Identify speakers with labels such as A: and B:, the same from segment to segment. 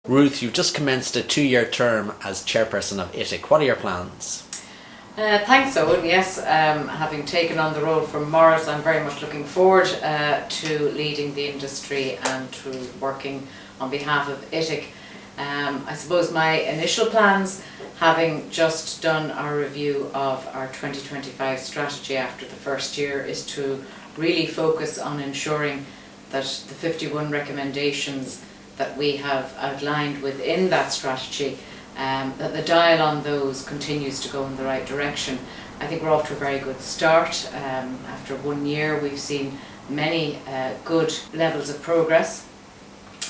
A: Ruth, you've just commenced a 2-year term as chairperson of ITIC. What are your plans?
B: Thanks, Owen. Yes, having taken on the role from Morris, I'm very much looking forward to leading the industry and to working on behalf of ITIC. I suppose my initial plans, having just done our review of our 2025 strategy after the first year, is to really focus on ensuring that the 51 recommendations that we have outlined within that strategy, that the dial on those continues to go in the right direction. I think we're off to a very good start. After 1 year, we've seen many good levels of progress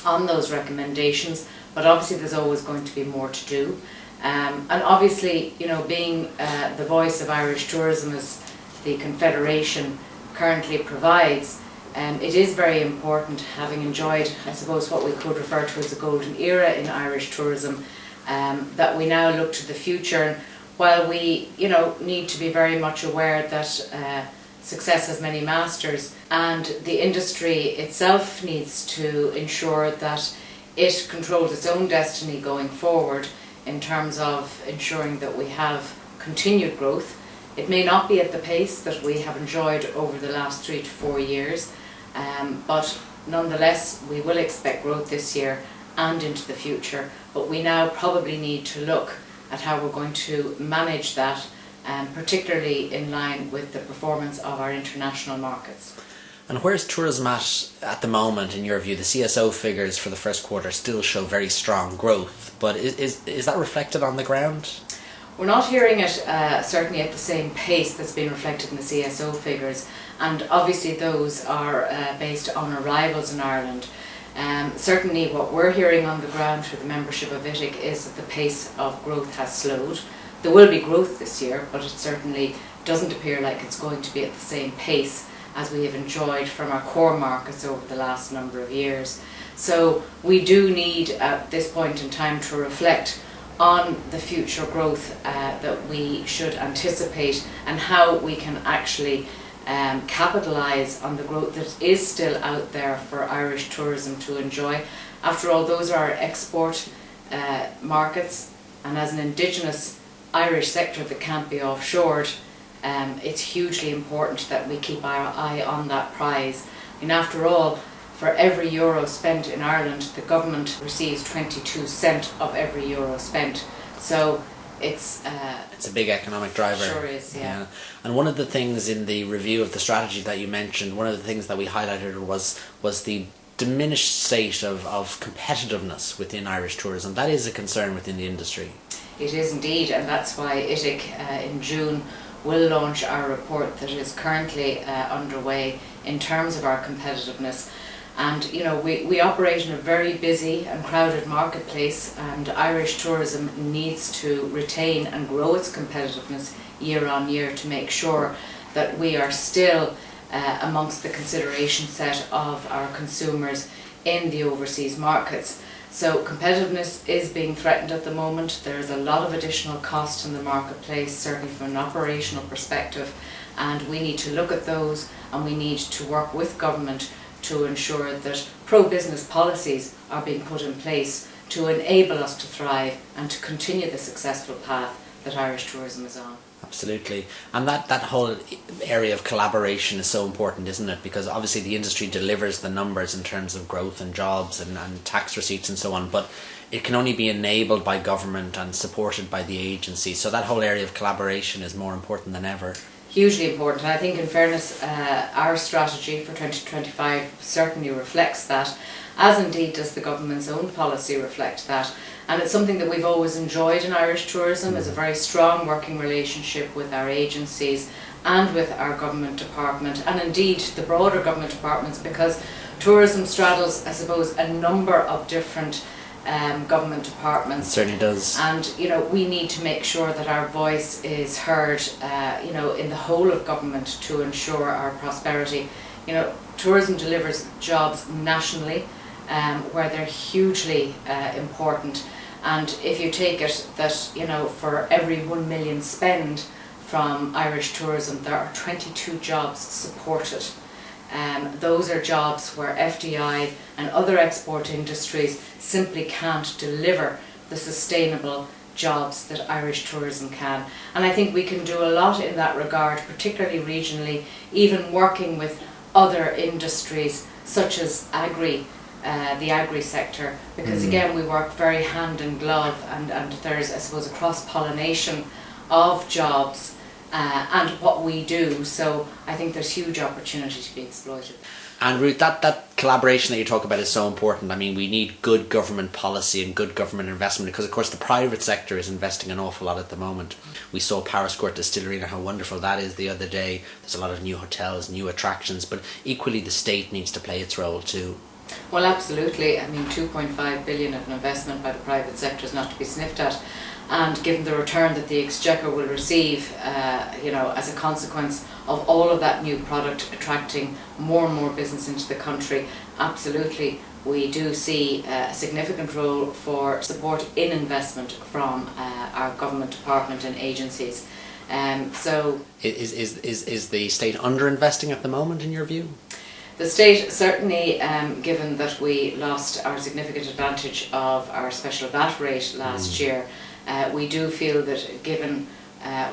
B: on those recommendations, but obviously there's always going to be more to do. And obviously, you know, being the voice of Irish tourism as the Confederation currently provides, it is very important, having enjoyed, I suppose, what we could refer to as a golden era in Irish tourism, that we now look to the future. And while we, need to be very much aware that success has many masters, and the industry itself needs to ensure that it controls its own destiny going forward in terms of ensuring that we have continued growth. It may not be at the pace that we have enjoyed over the last 3 to 4 years, but nonetheless we will expect growth this year and into the future. But we now probably need to look at how we're going to manage that, particularly in line with the performance of our international markets.
A: And where's tourism at the moment, in your view? The CSO figures for the first quarter still show very strong growth, but is that reflected on the ground?
B: We're not hearing it certainly at the same pace that's been reflected in the CSO figures, and obviously those are based on arrivals in Ireland. Certainly what we're hearing on the ground through the membership of ITIC is that the pace of growth has slowed. There will be growth this year, but it certainly doesn't appear like it's going to be at the same pace as we have enjoyed from our core markets over the last number of years. So we do need at this point in time to reflect on the future growth that we should anticipate, and how we can actually capitalise on the growth that is still out there for Irish tourism to enjoy. After all, those are our export markets, and as an indigenous Irish sector that can't be offshored, it's hugely important that we keep our eye on that prize. And after all, for every euro spent in Ireland, the government receives 22 cents of every euro spent. So it's
A: a big economic driver.
B: Sure is, yeah.
A: And one of the things in the review of the strategy that you mentioned, one of the things that we highlighted was the diminished state of competitiveness within Irish tourism. That is a concern within the industry.
B: It is indeed, and that's why ITIC in June will launch our report that is currently underway in terms of our competitiveness. And we operate in a very busy and crowded marketplace, and Irish tourism needs to retain and grow its competitiveness year on year to make sure that we are still amongst the consideration set of our consumers in the overseas markets. So competitiveness is being threatened at the moment. There's a lot of additional cost in the marketplace, certainly from an operational perspective, and we need to look at those, and we need to work with government to ensure that pro-business policies are being put in place to enable us to thrive and to continue the successful path that Irish tourism is on.
A: Absolutely. And that whole area of collaboration is so important, isn't it? Because obviously the industry delivers the numbers in terms of growth and jobs and tax receipts and so on, but it can only be enabled by government and supported by the agency. So that whole area of collaboration is more important than ever.
B: Hugely important, and I think in fairness our strategy for 2025 certainly reflects that, as indeed does the government's own policy reflect that. And it's something that we've always enjoyed in Irish tourism, is a very strong working relationship with our agencies and with our government department, and indeed the broader government departments, because tourism straddles, I suppose, a number of different government departments.
A: It certainly does.
B: And we need to make sure that our voice is heard in the whole of government to ensure our prosperity. Tourism delivers jobs nationally, where they're hugely important, and if you take it that for every 1 million spend from Irish tourism, there are 22 jobs supported. Those are jobs where FDI and other export industries simply can't deliver the sustainable jobs that Irish tourism can. And I think we can do a lot in that regard, particularly regionally, even working with other industries such as the agri sector, because again we work very hand in glove, and there's, I suppose, a cross-pollination of jobs and what we do. So I think there's huge opportunity to be exploited.
A: And Ruth, that collaboration that you talk about is so important. I mean, we need good government policy and good government investment, because of course the private sector is investing an awful lot at the moment. We saw Powerscourt Distillery and how wonderful that is the other day. There's a lot of new hotels, new attractions, but equally the state needs to play its role too.
B: Well, absolutely. I mean, 2.5 billion of an investment by the private sector is not to be sniffed at. And given the return that the exchequer will receive, as a consequence of all of that new product attracting more and more business into the country, absolutely we do see a significant role for support in investment from our government department and agencies. So,
A: is the state under-investing at the moment, in your view?
B: The state certainly, given that we lost our significant advantage of our special VAT rate last year, we do feel that given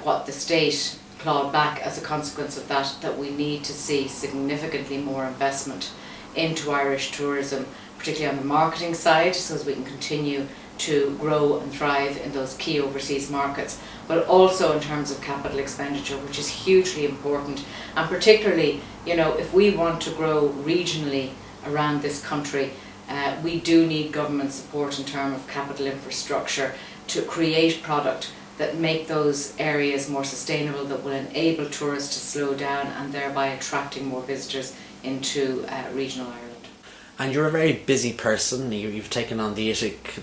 B: what the state clawed back as a consequence of that, that we need to see significantly more investment into Irish tourism, particularly on the marketing side, so as we can continue to grow and thrive in those key overseas markets, but also in terms of capital expenditure, which is hugely important. And particularly, if we want to grow regionally around this country, we do need government support in terms of capital infrastructure to create product that make those areas more sustainable, that will enable tourists to slow down and thereby attracting more visitors into regional Ireland.
A: And you're a very busy person. You've taken on the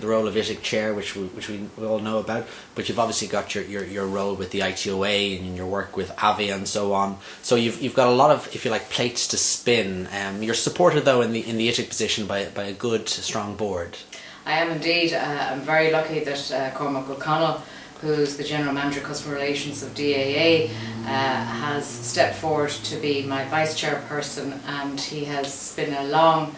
A: role of ITIC chair, which we all know about, but you've obviously got your role with the ITOA and your work with AVI and so on. So you've got a lot of, if you like, plates to spin. You're supported though in the ITIC position by a good, strong board.
B: I am indeed. I'm very lucky that Cormac O'Connell, who's the General Manager Customer Relations of DAA, has stepped forward to be my Vice Chairperson, and he has been a long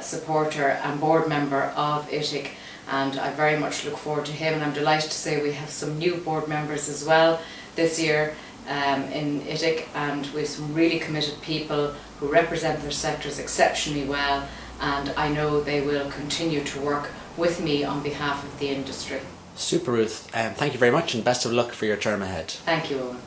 B: supporter and board member of ITIC, and I very much look forward to him, and I'm delighted to say we have some new board members as well this year in ITIC, and we have some really committed people who represent their sectors exceptionally well, and I know they will continue to work with me on behalf of the industry.
A: Super, Ruth. Thank you very much, and best of luck for your term ahead.
B: Thank you, Owen.